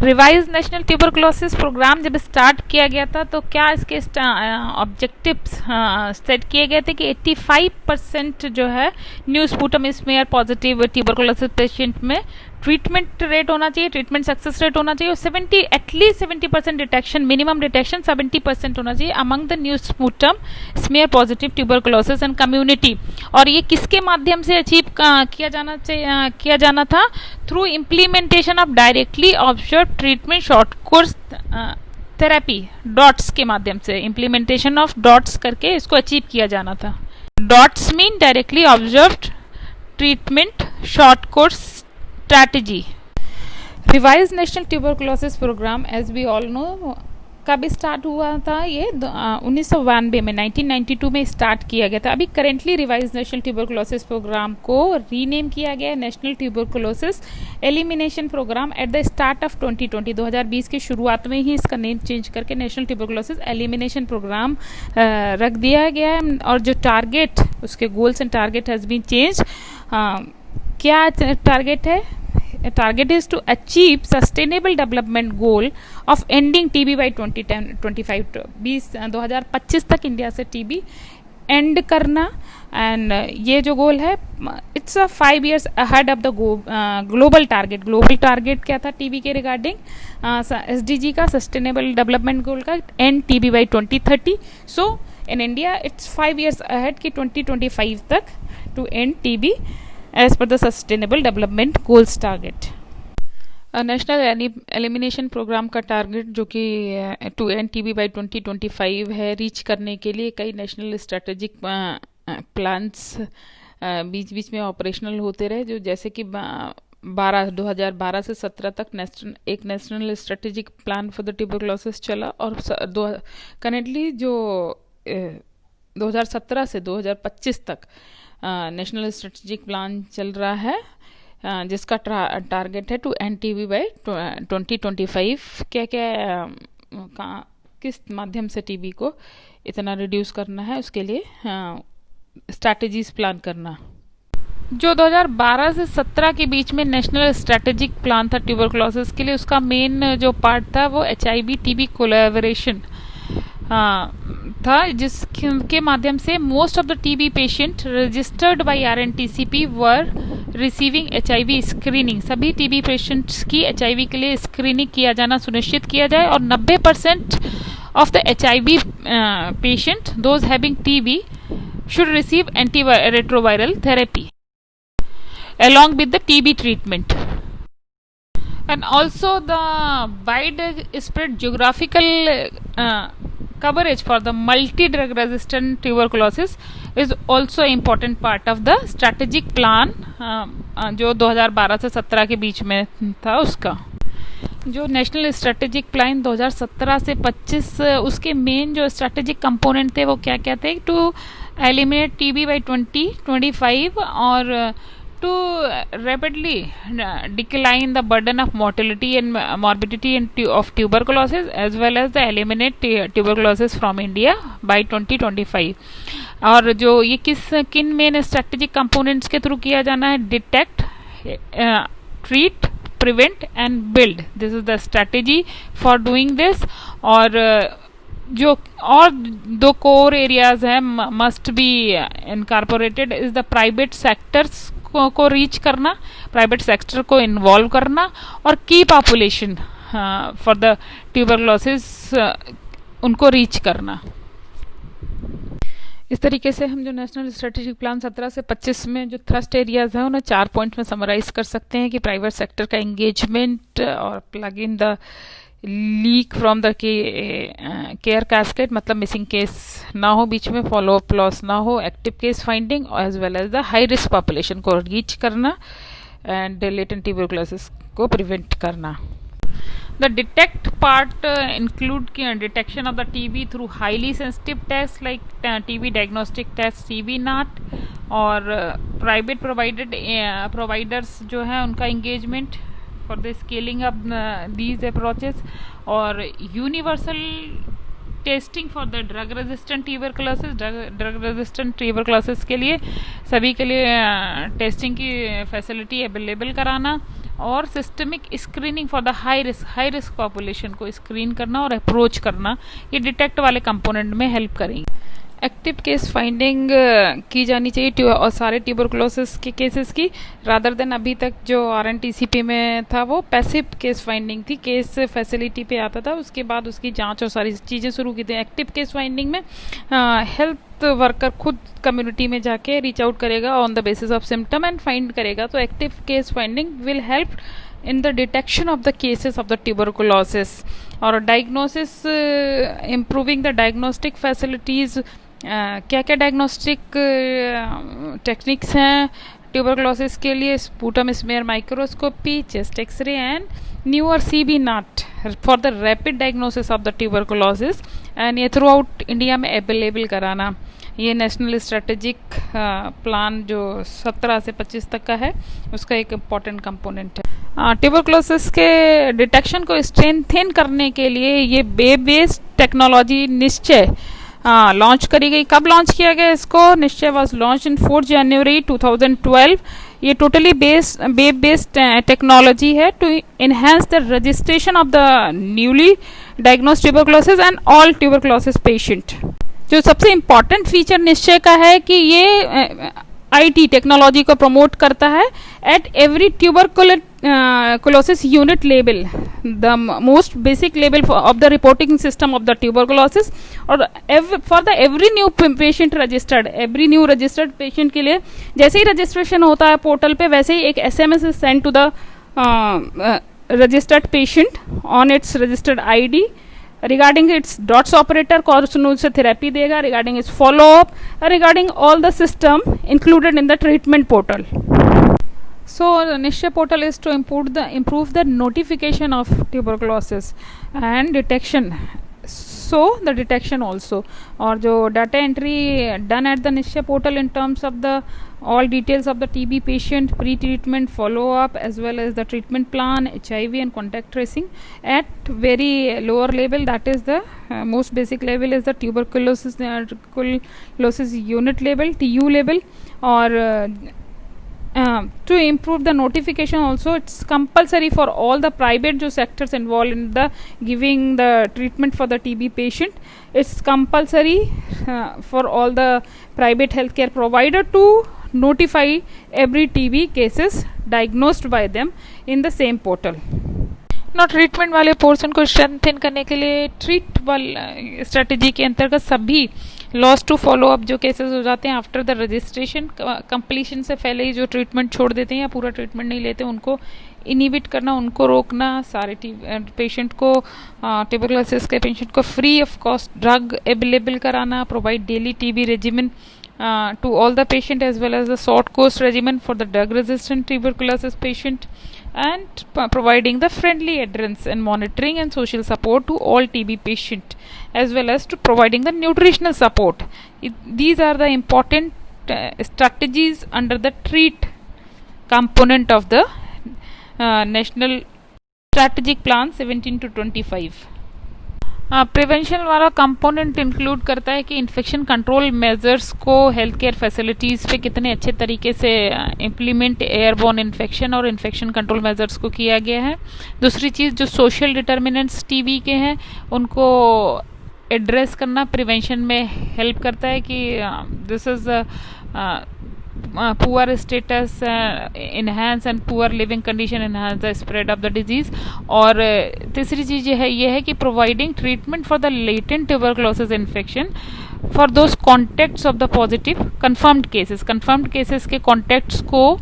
Revise national tuberculosis programme जब start किया गया था तो क्या इसके ऑब्जेक्टिव्स सेट किए गए थे कि 85% जो है new sputum smear positive tuberculosis patient में ट्रीटमेंट रेट होना चाहिए, ट्रीटमेंट सक्सेस रेट होना चाहिए और 70 एटलीस्ट 70% डिटेक्शन, मिनिमम डिटेक्शन 70% होना चाहिए among the new sputum smear positive tuberculosis and community. और ये किसके माध्यम से अचीव किया जाना था? Through implementation of directly observe treatment short course therapy, dots के माध्यम से इम्प्लीमेंटेशन ऑफ डॉट्स करके इसको अचीव किया जाना था। DOTS means directly observed treatment short course strategy। Revise national tuberculosis programme as we all know कब स्टार्ट हुआ था? ये 1992 में 1992 में स्टार्ट किया गया था। अभी currently revise national tuberculosis programme को रीनेम किया गया है national tuberculosis elimination programme at the start of 2020। 2020 की शुरुआत में ही इसका नेम चेंज करके नेशनल ट्यूबरकुलोसिस एलिमिनेशन प्रोग्राम रख दिया गया है। और जो टारगेट, उसके goals and target has been change. क्या टारगेट है? Target is to achieve sustainable development goal of ending TB by 2025 तक इंडिया से टीबी एंड करना। एंड ये जो गोल है it's a 5 years ahead of the global target. Global target क्या था टीबी के रिगार्डिंग? एसडीजी का, सस्टेनेबल डेवलपमेंट गोल का, and TB by 2030। So in India it's 5 years ahead कि 2025 तक to end TB as per the sustainable development goals target। National elimination programme का target जो कि टू एंड टीबी बाई 2025 है, reach करने के लिए कई नेशनल स्ट्रेटेजिक प्लान्स बीच बीच में ऑपरेशनल होते रहे, जो जैसे कि 2012 से 17 तक एक national strategic plan for the tuberculosis चला। और करेंटली जो 2017 से 2025 तक नेशनल स्ट्रेटेजिक प्लान चल रहा है जिसका टारगेट है टू एंड टीबी बाई 2025। क्या क्या किस माध्यम से टीबी को इतना रिड्यूस करना है, उसके लिए स्ट्रैटेजीज प्लान करना। जो 2012 से 17 के बीच में नेशनल स्ट्रैटेजिक प्लान था ट्यूबरकुलोसिस के लिए, उसका मेन जो पार्ट था वो HIV टीबी कोलैबोरेशन था, जिसके माध्यम से most of the TB patient registered bye RNTCP were receiving HIV screening. सभी टीबी पेशेंट्स की HIV के लिए स्क्रीनिंग किया जाना सुनिश्चित किया जाए और 90% of the HIV patient those having TB should receive antiretroviral therapy along with the TB treatment। And also the widespread geographical coverage for the multi-drug resistant tuberculosis is also important part of the strategic plan जो 2012 से 17 के बीच में था। उसका जो national strategic plan 2017 से 25 उसके main जो स्ट्रेटेजिक कंपोनेंट थे वो क्या क्या थे? टू एलिमिनेट TB बाई 2025 और to rapidly decline the burden of mortality and morbidity of tuberculosis as well as the eliminate tuberculosis from India by 2025। और जो ये किन मेन स्ट्रेटेजिक कंपोनेंट्स के थ्रू किया जाना है? Detect, treat, prevent and build. This is the strategy for doing this. और जो और 2 कोर एरियाज हैं must be incorporated is the private sectors को रीच करना, प्राइवेट सेक्टर को इन्वॉल्व करना और की पॉपुलेशन फॉर द ट्यूबरकुलोसिस उनको रीच करना। इस तरीके से हम जो नेशनल स्ट्रेटेजिक प्लान 17 से 25 में जो थ्रस्ट एरियाज हैं उन्हें 4 पॉइंट में समराइज कर सकते हैं कि प्राइवेट सेक्टर का एंगेजमेंट और plug in the leak from the care cascade, मतलब मिसिंग केस ना हो, बीच में फॉलो अप लॉस ना हो, active case finding as well as the high risk population को रीच करना एंड लेटेंट ट्यूबरकुलोसिस को प्रिवेंट करना। The detect part include detection of the TB through highly sensitive tests like TB diagnostic test, TB NAT और private providers जो है उनका engagement for the scaling up these approaches और universal testing for the drug resistant tuberculosis. Drug resistant tuberculosis के लिए सभी के लिए टेस्टिंग की फैसिलिटी अवेलेबल कराना और systemic screening for the high risk population को स्क्रीन करना और अप्रोच करना, ये डिटेक्ट वाले कंपोनेंट में हेल्प करेंगे। एक्टिव केस फाइंडिंग की जानी चाहिए और सारे ट्यूबरकुलोसिस के केसेस की, रादर देन अभी तक जो RNTCP में था वो पैसिव केस फाइंडिंग थी, केस फैसिलिटी पे आता था, उसके बाद उसकी जांच और सारी चीज़ें शुरू की थी। एक्टिव केस फाइंडिंग में हेल्थ वर्कर खुद कम्युनिटी में जाके रीच आउट करेगा on the basis of symptom and find करेगा। तो active case finding will help in the detection of the cases of the tuberculosis और diagnosis, improving the diagnostic facilities। क्या क्या diagnostic techniques हैं tuberculosis के लिए? Sputum smear microscopy, chest x ray and newer CB NAAT for the rapid diagnosis of the tuberculosis and ये throughout India में available कराना। ये नेशनल स्ट्रेटेजिक प्लान जो 17 से 25 तक का है उसका एक इम्पॉर्टेंट कंपोनेंट है। ट्यूबरकुलोसिस के डिटेक्शन को स्ट्रेंथन करने के लिए ये वेब बेस्ड टेक्नोलॉजी निश्चय लॉन्च करी गई। कब लॉन्च किया गया इसको? निश्चय वॉज लॉन्च इन 4 जनवरी 2012। ये टोटली वेब बेस्ड टेक्नोलॉजी है to enhance the registration of the newly diagnosed tuberculosis and all tuberculosis patient. जो सबसे इम्पॉर्टेंट फीचर निश्चय का है कि ये IT टेक्नोलॉजी को प्रमोट करता है at every tuberculosis unit level, the most basic level of the reporting system of the tuberculosis. और for the every new patient registered, every new registered patient के लिए जैसे ही रजिस्ट्रेशन होता है पोर्टल पे, वैसे ही एक SMS is send to the registered patient on its registered ID regarding its DOTS operator कौन उसे थेरेपी देगा, regarding its follow up, regarding all the system included in the treatment portal. So Nishchay portal is to improve the notification of tuberculosis and detection. So the detection also, और जो data entry done at the Nishchay portal in terms of the all details of the TB patient, pre-treatment, follow-up, as well as the treatment plan, HIV and contact tracing at very lower level, that is the most basic level is the tuberculosis unit level, TU level, or to improve the notification also, it's compulsory for all the private जो sectors involved in the giving the treatment for the TB patient. It's compulsory for all the private healthcare provider to notify every TB cases diagnosed by them in the same portal. ना treatment वाले portion को strengthen करने के लिए treat वाले strategy के अंतर्गत सभी लॉस टू फॉलो अप जो केसेस हो जाते हैं आफ्टर द रजिस्ट्रेशन कंप्लीशन से पहले ही जो ट्रीटमेंट छोड़ देते हैं या पूरा ट्रीटमेंट नहीं लेते, उनको इनिबिट करना, उनको रोकना। सारे पेशेंट को ट्यूबरकुलोसिस के पेशेंट को free of cost drug available कराना, provide daily TB regimen to all the patient as well as the short course regimen for the drug resistant tuberculosis patient, and providing the friendly adherence and monitoring and social support to all TB patient, as well as to providing the nutritional support. These are the important strategies under the treat component of the national strategic plan 17 to 25. Prevention वाला component include करता है कि infection control measures को health care facilities पे कितने अच्छे तरीके से इम्प्लीमेंट एयरबोर्न इन्फेक्शन और इन्फेक्शन कंट्रोल मेजर्स को किया गया है। दूसरी चीज़ जो सोशल डिटर्मिनेंट्स TB के हैं उनको एड्रेस करना प्रिवेंशन में हेल्प करता है कि this is poor status enhance and poor leaving condition enhance the spread of the disease. और तीसरी चीज़ ये है कि providing treatment for the latent tuberculosis infection for those contacts of the positive confirmed cases के contacts को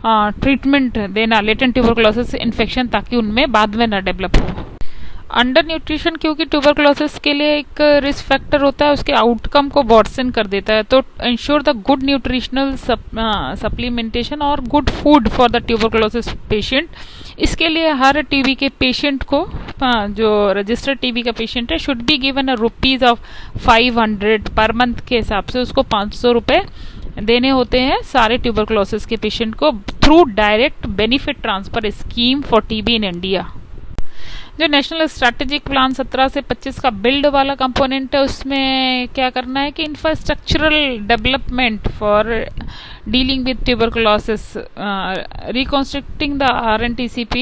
treatment देना latent tuberculosis infection, ताकि उनमें बाद में ना डेवलप हो। अंडर न्यूट्रिशन क्योंकि ट्यूबरकुलोसिस के लिए एक रिस्क फैक्टर होता है, उसके आउटकम को वर्सन कर देता है। तो ensure the good nutritional supplementation और good food for the tuberculosis patient. इसके लिए हर TB के पेशेंट को जो रजिस्टर्ड TB का पेशेंट है should be given a ₹500 per month के हिसाब से उसको 500 रुपये देने होते हैं सारे ट्यूबरकुलोसिस के पेशेंट को through direct benefit transfer scheme for TB in India. जो नेशनल स्ट्रैटेजिक प्लान 17 से 25 का बिल्ड वाला कंपोनेंट है, उसमें क्या करना है कि infrastructural development for dealing with tuberculosis, reconstructing the RNTCP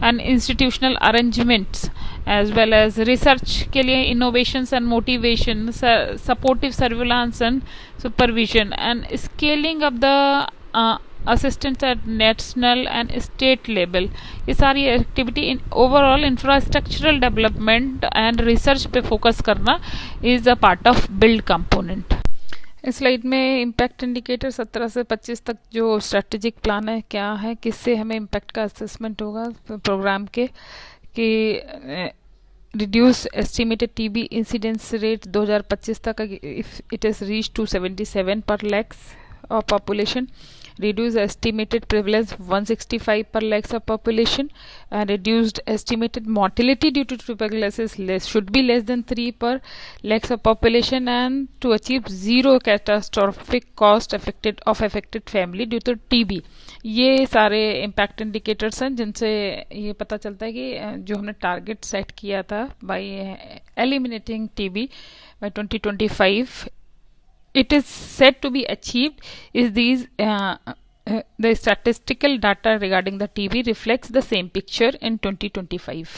and institutional arrangements as well as research के लिए innovations and motivation, supportive surveillance and supervision and scaling of the assistant at national and state level. ये सारी activity in overall infrastructural development and research पे focus करना is a part of build component. इस slide में impact indicator 17 से 25 तक जो strategic plan है क्या है, किससे हमें इम्पैक्ट का असेसमेंट होगा प्रोग्राम के, कि reduce estimated TB incidence rate 2025 तक if it is reach to 77 per lakhs of population, reduced estimated prevalence 165 per lakhs of population, and reduced estimated mortality due to tuberculosis should be less than 3 per lakhs of population, and to achieve zero catastrophic cost affected family due to TB। ये सारे impact indicators हैं जिनसे ये पता चलता है कि जो हमने टारगेट सेट किया था bye eliminating TB by 2025, it is said to be achieved is these the statistical data regarding the TB reflects the same picture in 2025.